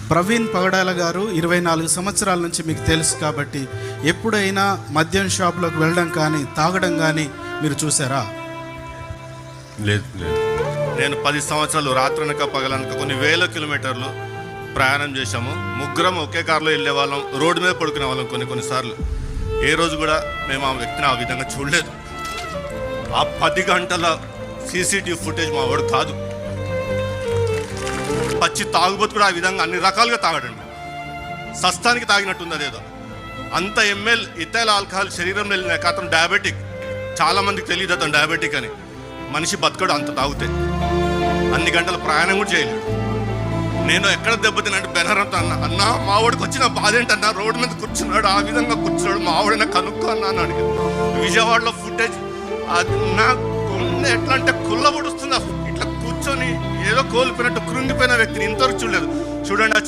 ప్రవీణ్ పగడాల గారు 24 సంవత్సరాల నుంచి మీకు తెలుసు కాబట్టి ఎప్పుడైనా మద్యం షాప్లోకి వెళ్ళడం కానీ తాగడం కానీ మీరు చూసారా? లేదు. నేను 10 సంవత్సరాలు రాత్రనక పగలనక కొన్ని వేల కిలోమీటర్లు ప్రయాణం చేశాము. ముగ్గురం ఒకే కారులో వెళ్ళే వాళ్ళం, రోడ్డు మీద పడుకునే వాళ్ళం కొన్నిసార్లు. ఏ రోజు కూడా మేము ఆ వ్యక్తిని ఆ విధంగా చూడలేదు. ఆ 10 గంటల సీసీటీవీ ఫుటేజ్ మా వాడు కాదు. పచ్చి తాగుబోతు కూడా ఆ విధంగా అన్ని రకాలుగా తాగడండి. సస్తానికి తాగినట్టుంది అదేదో. అంత ఎంఎల్ ఇథైల్ ఆల్కహాల్ శరీరంలో వెళ్ళినాక అతను డయాబెటిక్. చాలామందికి తెలియదు అతను డయాబెటిక్ అని. మనిషి బతకడు అంత తాగితే. అన్ని గంటల ప్రయాణం కూడా చేయలేడు. నేను ఎక్కడ దెబ్బతినంటే బెనరంతో అన్న మావాడికి వచ్చిన బాధ ఏంటన్నా, రోడ్డు మీద కూర్చున్నాడు, ఆ విధంగా కూర్చున్నాడు, మావాడైనా కనుక్కో అన్నాను అడిగాను. విజయవాడలో ఫుటేజ్ అది నాకు ఎట్లా అంటే కుళ్ళ పొడుస్తుంది. ఇట్లా కూర్చొని ఏదో కోల్పోయినట్టు కృంగిపోయిన వ్యక్తిని ఇంతవరకు చూడలేదు. చూడండి.